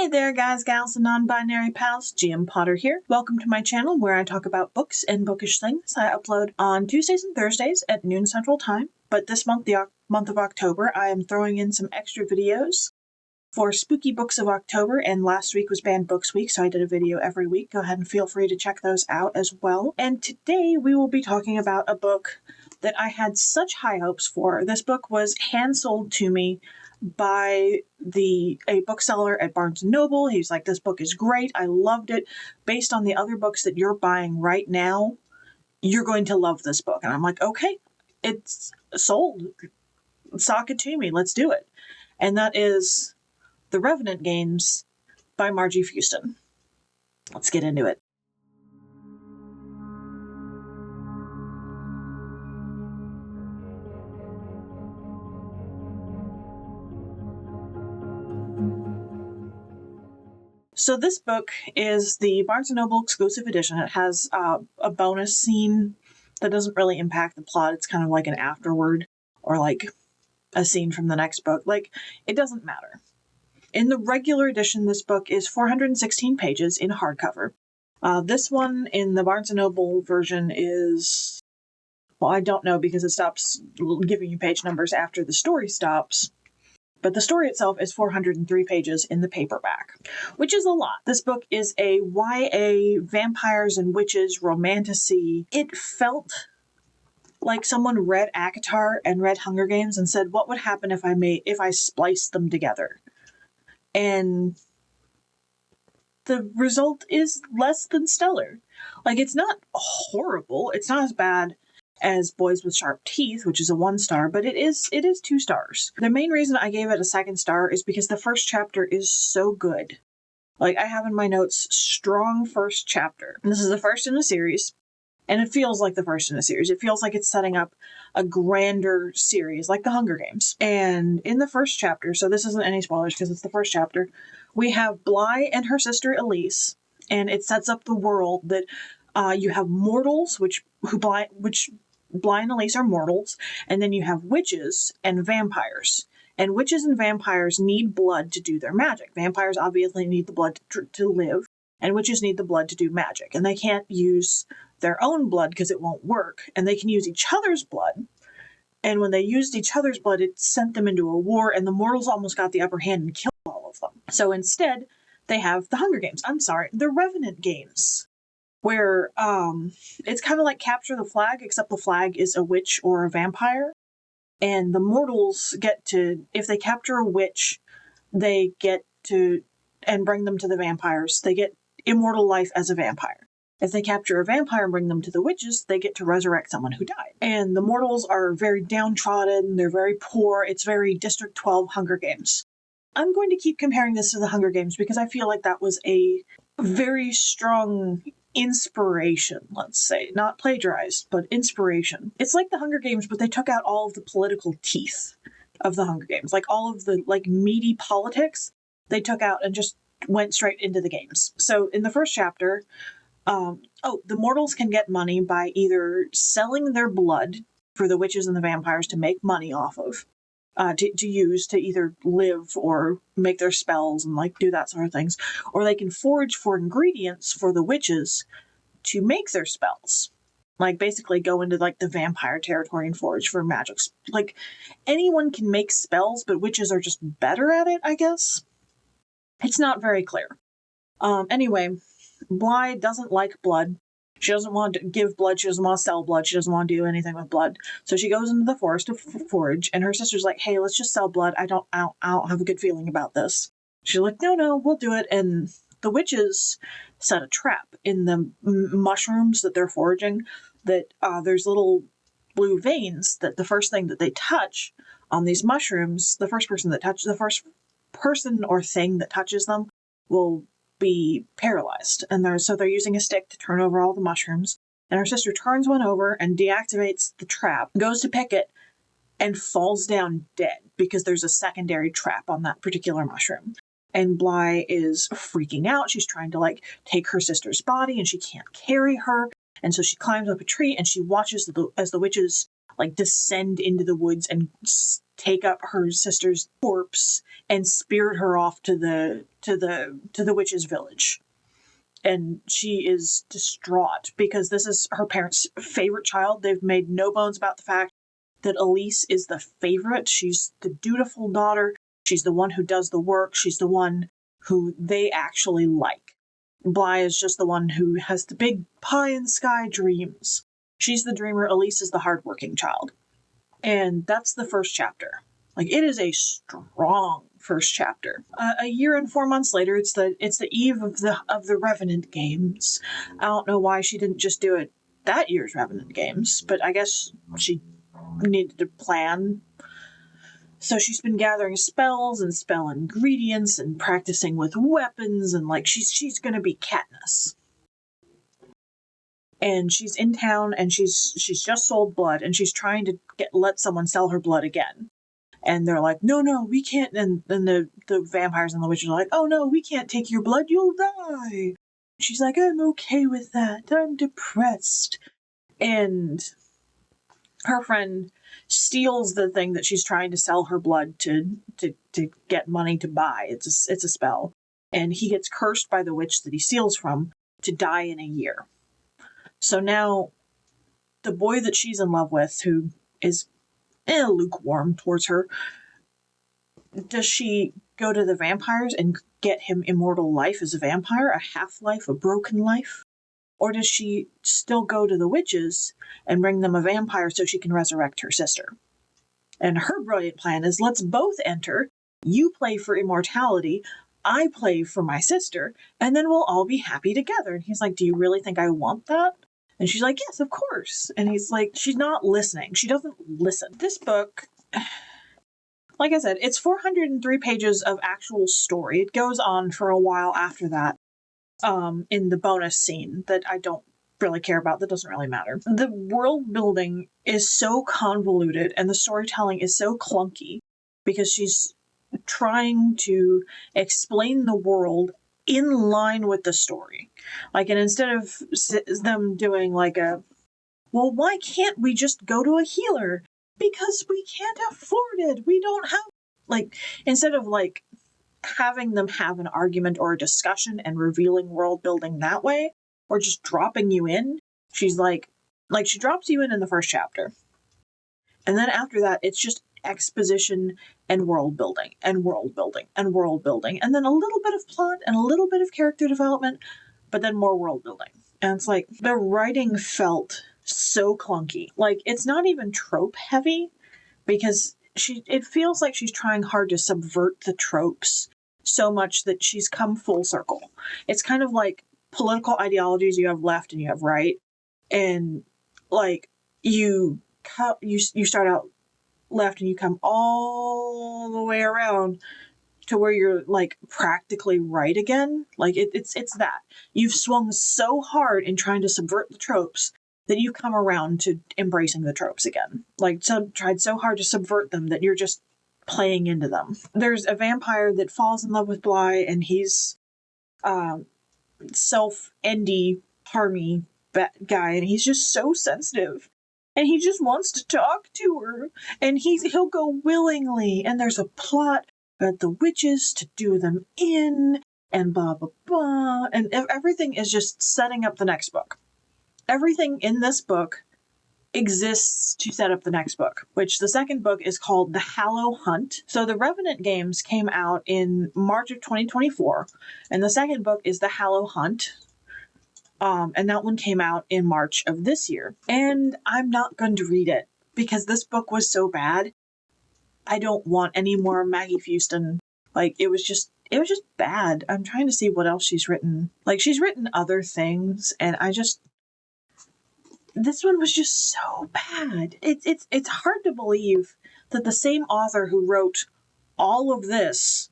Hey there guys, gals, and non-binary pals, GM Potter here. Welcome to my channel where I talk about books and bookish things. I upload on Tuesdays and Thursdays at noon Central Time, but this month, the month of October, I am throwing in some extra videos for Spooky Books of October, and last week was Banned Books Week, so I did a video every week. Go ahead and feel free to check those out as well. And today we will be talking about a book that I had such high hopes for. This book was hand-sold to me by a bookseller at Barnes & Noble. He's like, this book is great. I loved it. Based on the other books that you're buying right now, you're going to love this book. And I'm like, okay, it's sold. Sock it to me. Let's do it. And that is The Revenant Games by Margie Fuston. Let's get into it. So this book is the Barnes & Noble exclusive edition. It has a bonus scene that doesn't really impact the plot. It's kind of like an afterword or like a scene from the next book. Like, it doesn't matter. In the regular edition, this book is 416 pages in hardcover. This one in the Barnes & Noble version is, well, I don't know because it stops giving you page numbers after the story stops. But the story itself is 403 pages in the paperback, which is a lot. This book is a YA vampires and witches romantasy. It felt like someone read ACOTAR and read Hunger Games and said, what would happen if I spliced them together? And the result is less than stellar. Like, it's not horrible. It's not as bad as Boys with Sharp Teeth, which is a 1 star, but it is 2 stars. The main reason I gave it a 2nd star is because the first chapter is so good. Like, I have in my notes, strong first chapter. And this is the first in a series, and it feels like the first in a series. It feels like it's setting up a grander series, like the Hunger Games. And in the first chapter, so this isn't any spoilers because it's the first chapter, we have Bly and her sister Elise, and it sets up the world that you have mortals, which Bly and Elise are mortals, and then you have witches and vampires. And witches and vampires need blood to do their magic. Vampires obviously need the blood to live, and witches need the blood to do magic. And they can't use their own blood because it won't work, and they can use each other's blood. And when they used each other's blood, it sent them into a war, and the mortals almost got the upper hand and killed all of them. So instead, they have the Hunger Games. The Revenant Games, where it's kind of like Capture the Flag, except the flag is a witch or a vampire. And the mortals get to, if they capture a witch, they get to, and bring them to the vampires, they get immortal life as a vampire. If they capture a vampire and bring them to the witches, they get to resurrect someone who died. And the mortals are very downtrodden, they're very poor, it's very District 12 Hunger Games. I'm going to keep comparing this to the Hunger Games because I feel like that was a very strong inspiration, let's say. Not plagiarized, but inspiration. It's like the Hunger Games, but they took out all of the political teeth of the Hunger Games. Like, all of the, meaty politics, they took out and just went straight into the games. So in the first chapter, the mortals can get money by either selling their blood for the witches and the vampires to make money off of, to use to either live or make their spells and do that sort of things. Or they can forage for ingredients for the witches to make their spells. Basically go into the vampire territory and forage for magics. Anyone can make spells, but witches are just better at it, I guess. It's not very clear. Anyway, Bly doesn't like blood. She doesn't want to give blood. She doesn't want to sell blood. She doesn't want to do anything with blood. So she goes into the forest to forage, and her sister's like, hey, let's just sell blood. I don't have a good feeling about this. She's like, no, we'll do it. And the witches set a trap in the mushrooms that they're foraging, that there's little blue veins that the first thing that they touch on these mushrooms, the first person or thing that touches them will be paralyzed. And they're using a stick to turn over all the mushrooms. And her sister turns one over and deactivates the trap, goes to pick it, and falls down dead because there's a secondary trap on that particular mushroom. And Bly is freaking out. She's trying to take her sister's body, and she can't carry her. And so she climbs up a tree and she watches as the witches descend into the woods and take up her sister's corpse and spirit her off to the witch's village. And she is distraught because this is her parents' favorite child. They've made no bones about the fact that Elise is the favorite. She's the dutiful daughter. She's the one who does the work. She's the one who they actually like. Bly is just the one who has the big pie-in-the-sky dreams. She's the dreamer. Elise is the hardworking child. And that's the first chapter. Like, it is a strong first chapter. A year and 4 months later, it's the eve of the Revenant Games. I don't know why she didn't just do it that year's Revenant Games, but I guess she needed to plan. So she's been gathering spells and spell ingredients and practicing with weapons, and like she's gonna be Katniss. And she's in town, and she's just sold blood, and she's trying to let someone sell her blood again. And they're like, no, we can't. And then the vampires and the witches are like, oh no, we can't take your blood, you'll die. She's like, I'm okay with that. I'm depressed. And her friend steals the thing that she's trying to sell her blood to get money to buy. It's a spell. And he gets cursed by the witch that he steals from to die in a year. So now the boy that she's in love with, who is lukewarm towards her, does she go to the vampires and get him immortal life as a vampire, a half-life, a broken life? Or does she still go to the witches and bring them a vampire so she can resurrect her sister? And her brilliant plan is, let's both enter, you play for immortality, I play for my sister, and then we'll all be happy together. And he's like, do you really think I want that? And she's like, yes, of course. And he's like, she's not listening. She doesn't listen. This book, like I said, it's 403 pages of actual story. It goes on for a while after that, in the bonus scene that I don't really care about. That doesn't really matter. The world building is so convoluted and the storytelling is so clunky because she's trying to explain the world in line with the story. Like, and instead of them doing like well, why can't we just go to a healer? Because we can't afford it. We don't have, like, instead of like having them have an argument or a discussion and revealing world building that way, or just dropping you in, she's like she drops you in the first chapter. And then after that, it's just exposition and world building and world building and world building. And then a little bit of plot and a little bit of character development, but then more world building. And it's like, the writing felt so clunky. Like, it's not even trope heavy, because it feels like she's trying hard to subvert the tropes so much that she's come full circle. It's kind of like political ideologies, you have left and you have right. And like, you start out left and you come all the way around to where you're like practically right again. Like, it's that you've swung so hard in trying to subvert the tropes that you come around to embracing the tropes again. Like, tried so hard to subvert them that you're just playing into them. There's a vampire that falls in love with Bly, and he's self-endy, harmy guy, and he's just so sensitive. And he just wants to talk to her, and he'll go willingly, and there's a plot at the witches to do them in, and blah, blah, blah, and everything is just setting up the next book. Everything in this book exists to set up the next book, which the second book is called The Hallow Hunt. So the Revenant Games came out in March of 2024, and the second book is The Hallow Hunt. And that one came out in March of this year. And I'm not going to read it because this book was so bad. I don't want any more Margie Fuston. Like, it was just bad. I'm trying to see what else she's written. Like, she's written other things, and this one was just so bad. It's hard to believe that the same author who wrote all of this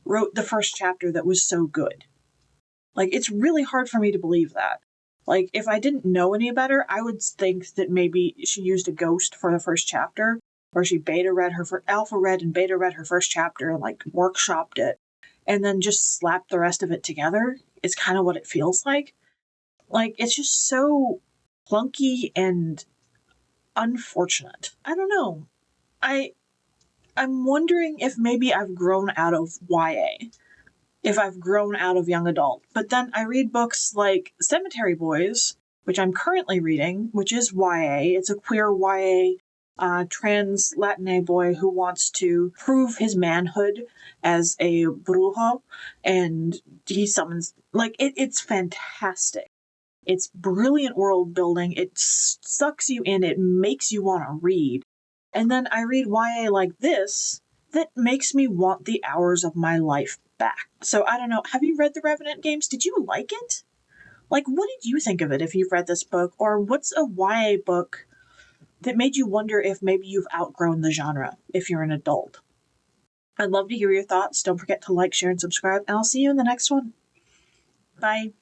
wrote the first chapter that was so good. Like, it's really hard for me to believe that. Like, if I didn't know any better, I would think that maybe she used a ghost for the first chapter, or she alpha read and beta read her first chapter and like workshopped it, and then just slapped the rest of it together. It's kind of what it feels like. Like, it's just so clunky and unfortunate. I don't know. I'm wondering if maybe I've grown out of YA, if I've grown out of young adult. But then I read books like Cemetery Boys, which I'm currently reading, which is YA. It's a queer YA trans Latina boy who wants to prove his manhood as a brujo, and he summons, like, it's fantastic. It's brilliant world building. It sucks you in. It makes you want to read. And then I read YA like this that makes me want the hours of my life back. So I don't know. Have you read the Revenant Games? Did you like it? Like, what did you think of it if you've read this book? Or what's a YA book that made you wonder if maybe you've outgrown the genre if you're an adult? I'd love to hear your thoughts. Don't forget to like, share, and subscribe, and I'll see you in the next one. Bye.